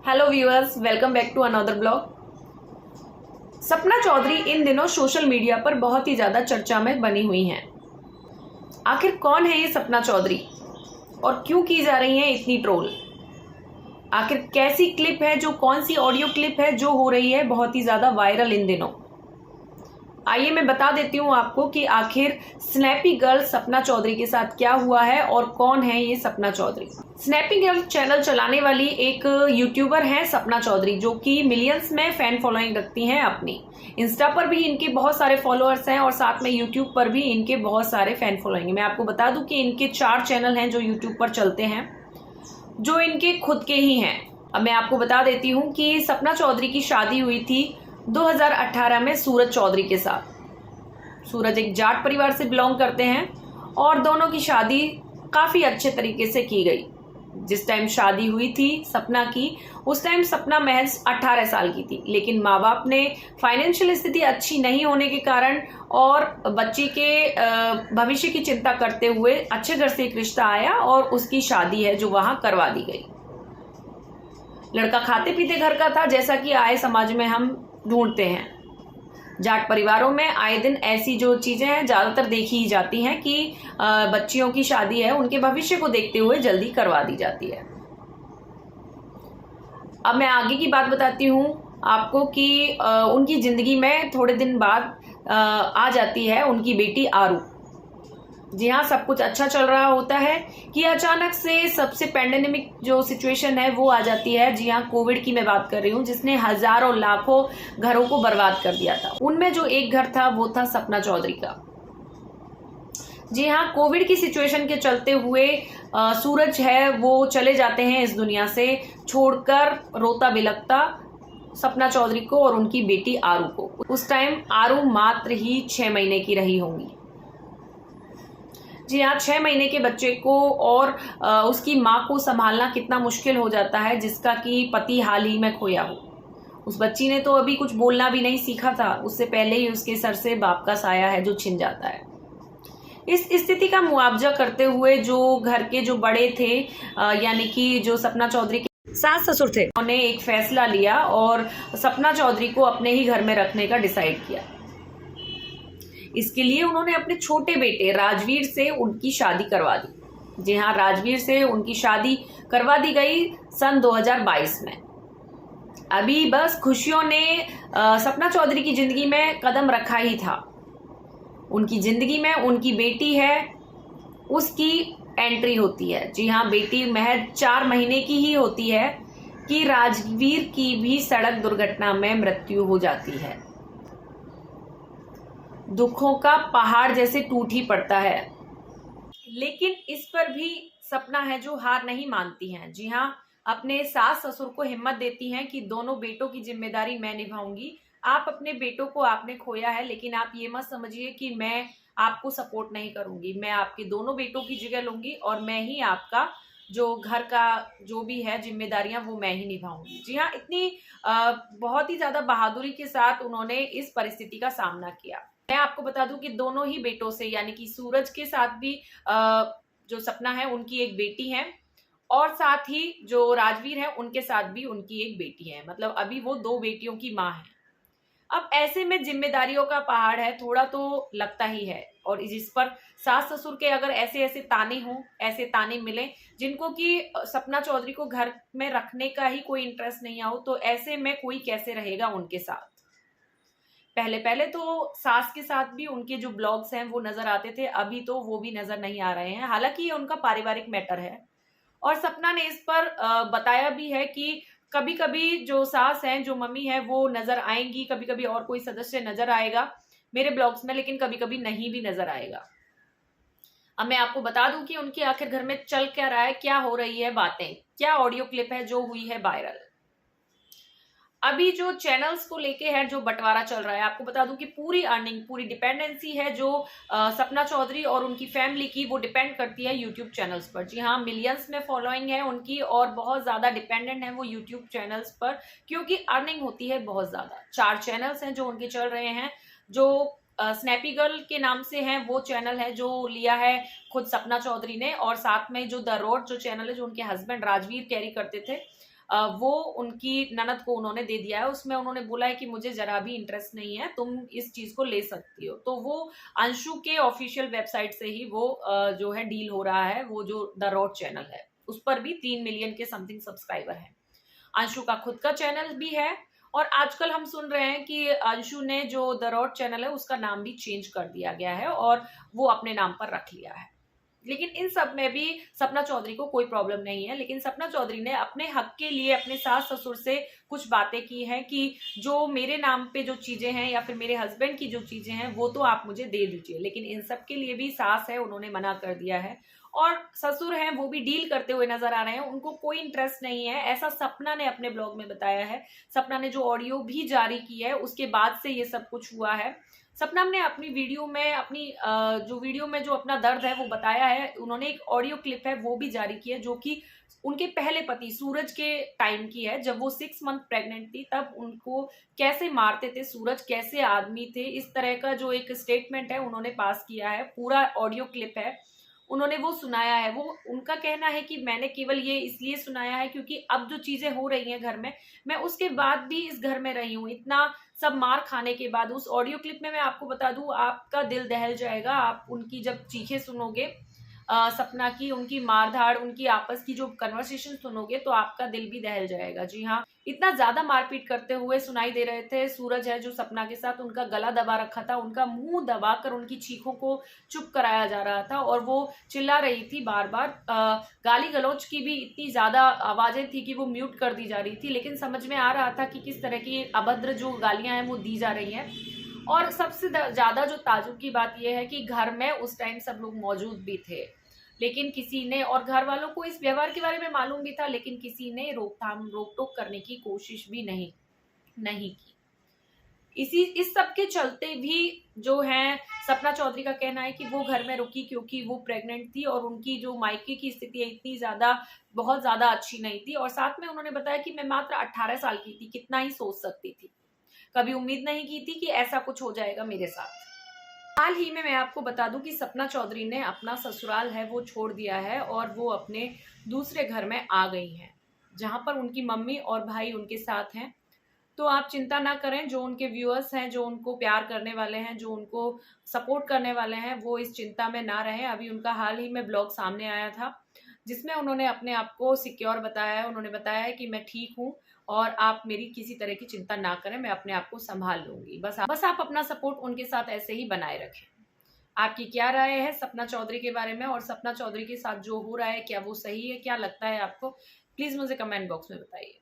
Hello viewers, welcome back to another blog. Sapna Chaudhary इन दिनों social media पर बहुत ही ज़्यादा चर्चा में बनी हुई हैं। आखिर कौन है ये सपना चौधरी और क्यों की जा रही है इतनी ट्रोल? आखिर कैसी क्लिप है, जो कौन सी ऑडियो क्लिप है जो हो रही है बहुत ही ज़्यादा वायरल इन दिनों? आइए मैं बता देती हूँ आपको कि आखिर स्नैपी गर्ल सपना चौधरी के साथ क्या हुआ है और कौन है ये Sapna Chaudhary. Snappy girl channel चलाने वाली एक यूट्यूबर है सपना चौधरी, जो कि मिलियंस में फैन फॉलोइंग रखती हैं अपनी। इंस्टा पर भी इनके बहुत सारे फॉलोअर्स हैं और साथ में यूट्यूब पर भी इनके बहुत सारे फैन फॉलोइंग हैं। मैं आपको बता दूं कि इनके 4 चैनल हैं जो यूट्यूब पर चलते हैं, जो इनके खुद के ही हैं। अब मैं आपको बता देती हूँ कि सपना चौधरी की शादी हुई थी 2018 में सूरज चौधरी के साथ। सूरज एक जाट परिवार से बिलोंग करते हैं और दोनों की शादी काफ़ी अच्छे तरीके से की गई। जिस टाइम शादी हुई थी सपना की, उस टाइम सपना महज 18 साल की थी, लेकिन माँ बाप ने फाइनेंशियल स्थिति अच्छी नहीं होने के कारण और बच्ची के भविष्य की चिंता करते हुए अच्छे घर से एक रिश्ता आया और उसकी शादी है जो वहां करवा दी गई। लड़का खाते पीते घर का था, जैसा कि आए समाज में हम ढूंढते हैं। जाट परिवारों में आए दिन ऐसी जो चीजें हैं ज्यादातर देखी ही जाती हैं कि बच्चियों की शादी है, उनके भविष्य को देखते हुए जल्दी करवा दी जाती है। अब मैं आगे की बात बताती हूँ आपको कि उनकी जिंदगी में थोड़े दिन बाद आ जाती है उनकी बेटी आरू। जी हाँ, सब कुछ अच्छा चल रहा होता है कि अचानक से सबसे पैंडेमिक जो सिचुएशन है वो आ जाती है। जी हाँ, कोविड की मैं बात कर रही हूँ, जिसने हजारों लाखों घरों को बर्बाद कर दिया था। उनमें जो एक घर था वो था सपना चौधरी का। जी हाँ, कोविड की सिचुएशन के चलते हुए सूरज है वो चले जाते हैं इस दुनिया से, छोड़कर रोता बिलखता सपना चौधरी को और उनकी बेटी आरू को। उस टाइम आरू मात्र ही 6 महीने की रही होंगी। जी हाँ, 6 महीने के बच्चे को और उसकी माँ को संभालना कितना मुश्किल हो जाता है, जिसका कि पति हाल ही में खोया हो। उस बच्ची ने तो अभी कुछ बोलना भी नहीं सीखा था, उससे पहले ही उसके सर से बाप का साया है जो छिन जाता है। इस स्थिति का मुआवजा करते हुए जो घर के जो बड़े थे, यानी कि जो सपना चौधरी के सास ससुर थे, उन्होंने एक फैसला लिया और सपना चौधरी को अपने ही घर में रखने का डिसाइड किया। इसके लिए उन्होंने अपने छोटे बेटे राजवीर से उनकी शादी करवा दी। जी हाँ, राजवीर से उनकी शादी करवा दी गई सन 2022 में। अभी बस खुशियों ने सपना चौधरी की जिंदगी में कदम रखा ही था। उनकी जिंदगी में उनकी बेटी है, उसकी एंट्री होती है। जी हाँ, बेटी महज 4 महीने की ही होती है कि राजवीर की भी सड़क दुर्घटना में मृत्यु हो जाती है। दुखों का पहाड़ जैसे टूट ही पड़ता है, लेकिन इस पर भी सपना है जो हार नहीं मानती हैं। जी हाँ, अपने सास ससुर को हिम्मत देती हैं कि दोनों बेटों की जिम्मेदारी मैं निभाऊंगी। आप अपने बेटों को आपने खोया है, लेकिन आप ये मत समझिए कि मैं आपको सपोर्ट नहीं करूंगी। मैं आपके दोनों बेटों की जगह लूंगी और मैं ही आपका जो घर का जो भी है जिम्मेदारियां वो मैं ही निभाऊंगी। जी हाँ, इतनी बहुत ही ज्यादा बहादुरी के साथ उन्होंने इस परिस्थिति का सामना किया। मैं आपको बता दूं कि दोनों ही बेटों से, यानी कि सूरज के साथ भी जो सपना है उनकी एक बेटी है और साथ ही जो राजवीर है उनके साथ भी उनकी एक बेटी है। मतलब अभी वो 2 बेटियों की माँ है। अब ऐसे में जिम्मेदारियों का पहाड़ है, थोड़ा तो लगता ही है। और जिस पर सास ससुर के अगर ऐसे ऐसे ताने हों, ऐसे ताने मिले जिनको कि सपना चौधरी को घर में रखने का ही कोई इंटरेस्ट नहीं हो, तो ऐसे में कोई कैसे रहेगा उनके साथ। पहले पहले तो सास के साथ भी उनके जो ब्लॉग्स हैं वो नजर आते थे, अभी तो वो भी नजर नहीं आ रहे हैं। हालांकि ये उनका पारिवारिक मैटर है और सपना ने इस पर बताया भी है कि कभी कभी जो सास हैं, जो मम्मी है, वो नजर आएंगी, कभी कभी और कोई सदस्य नजर आएगा मेरे ब्लॉग्स में, लेकिन कभी कभी नहीं भी नजर आएगा। अब मैं आपको बता दूं कि उनके आखिर घर में चल क्या रहा है, क्या हो रही है बातें, क्या ऑडियो क्लिप है जो हुई है वायरल। अभी जो चैनल्स को लेके है जो बंटवारा चल रहा है, आपको बता दूं कि पूरी अर्निंग, पूरी डिपेंडेंसी है जो सपना चौधरी और उनकी फैमिली की, वो डिपेंड करती है यूट्यूब चैनल्स पर। जी हाँ, मिलियंस में फॉलोइंग है उनकी और बहुत ज्यादा डिपेंडेंट है वो यूट्यूब चैनल्स पर, क्योंकि अर्निंग होती है बहुत ज्यादा। 4 चैनल्स हैं जो उनके चल रहे हैं। जो स्नैपी गर्ल के नाम से हैं वो चैनल है जो लिया है खुद सपना चौधरी ने, और साथ में जो द रोड जो चैनल है जो उनके हस्बैंड राजवीर कैरी करते थे, वो उनकी ननद को उन्होंने दे दिया है। उसमें उन्होंने बोला है कि मुझे जरा भी इंटरेस्ट नहीं है, तुम इस चीज को ले सकती हो। तो वो अंशु के ऑफिशियल वेबसाइट से ही वो जो है डील हो रहा है। वो जो द रॉड चैनल है उस पर भी 3 मिलियन के समथिंग सब्सक्राइबर हैं। अंशु का खुद का चैनल भी है और आजकल हम सुन रहे हैं कि अंशु ने जो द रॉड चैनल है उसका नाम भी चेंज कर दिया गया है और वो अपने नाम पर रख लिया है। लेकिन इन सब में भी सपना चौधरी को कोई प्रॉब्लम नहीं है। लेकिन सपना चौधरी ने अपने हक के लिए अपने सास ससुर से कुछ बातें की हैं कि जो मेरे नाम पे जो चीजें हैं या फिर मेरे हस्बैंड की जो चीजें हैं वो तो आप मुझे दे दीजिए। लेकिन इन सब के लिए भी सास है उन्होंने मना कर दिया है और ससुर हैं वो भी डील करते हुए नजर आ रहे हैं, उनको कोई इंटरेस्ट नहीं है, ऐसा सपना ने अपने ब्लॉग में बताया है। सपना ने जो ऑडियो भी जारी की है उसके बाद से ये सब कुछ हुआ है। सपना ने अपनी वीडियो में अपनी जो वीडियो में जो अपना दर्द है वो बताया है। उन्होंने एक ऑडियो क्लिप है वो भी जारी की है जो कि उनके पहले पति सूरज के टाइम की है। जब वो 6 मंथ प्रेग्नेंट थी तब उनको कैसे मारते थे सूरज, कैसे आदमी थे, इस तरह का जो एक स्टेटमेंट है उन्होंने पास किया है। पूरा ऑडियो क्लिप है, उन्होंने वो सुनाया है। वो उनका कहना है कि मैंने केवल ये इसलिए सुनाया है क्योंकि अब जो चीजें हो रही हैं घर में, मैं उसके बाद भी इस घर में रही हूँ, इतना सब मार खाने के बाद। उस ऑडियो क्लिप में मैं आपको बता दूं, आपका दिल दहल जाएगा। आप उनकी जब चीखें सुनोगे, सपना की, उनकी मारधाड़, उनकी आपस की जो कन्वर्सेशन सुनोगे तो आपका दिल भी दहल जाएगा। जी हाँ, इतना ज्यादा मारपीट करते हुए सुनाई दे रहे थे। सूरज है जो सपना के साथ, उनका गला दबा रखा था, उनका मुंह दबाकर उनकी चीखों को चुप कराया जा रहा था और वो चिल्ला रही थी बार बार। गाली गलौज की भी इतनी ज्यादा आवाजें थी कि वो म्यूट कर दी जा रही थी। लेकिन समझ में आ रहा था कि किस तरह की अभद्र जो गालियां हैं वो दी जा रही हैं। और सबसे ज्यादा जो ताजुब की बात यह है कि घर में उस टाइम सब लोग मौजूद भी थे, लेकिन किसी ने, और घर वालों को इस व्यवहार के बारे में मालूम भी था, लेकिन किसी ने रोक टोक करने की कोशिश भी नहीं की। इस सब के चलते भी जो है सपना चौधरी का कहना है कि वो घर में रुकी क्योंकि वो प्रेग्नेंट थी और उनकी जो मायके की स्थिति है इतनी ज्यादा, बहुत ज्यादा अच्छी नहीं थी। और साथ में उन्होंने बताया कि मैं मात्र 18 साल की थी, कितना ही सोच सकती थी, कभी उम्मीद नहीं की थी कि ऐसा कुछ हो जाएगा मेरे साथ। हाल ही में मैं आपको बता दूं कि सपना चौधरी ने अपना ससुराल है वो छोड़ दिया है और वो अपने दूसरे घर में आ गई हैं, जहां पर उनकी मम्मी और भाई उनके साथ हैं। तो आप चिंता ना करें, जो उनके व्यूअर्स हैं, जो उनको प्यार करने वाले हैं, जो उनको सपोर्ट करने वाले हैं, वो इस चिंता में ना रहें। अभी उनका हाल ही में ब्लॉग सामने आया था जिसमें उन्होंने अपने आप को सिक्योर बताया है। उन्होंने बताया है कि मैं ठीक हूँ और आप मेरी किसी तरह की चिंता ना करें, मैं अपने आप को संभाल लूंगी। बस आप अपना सपोर्ट उनके साथ ऐसे ही बनाए रखें। आपकी क्या राय है सपना चौधरी के बारे में, और सपना चौधरी के साथ जो हो रहा है क्या वो सही है, क्या लगता है आपको? प्लीज मुझे कमेंट बॉक्स में बताइए।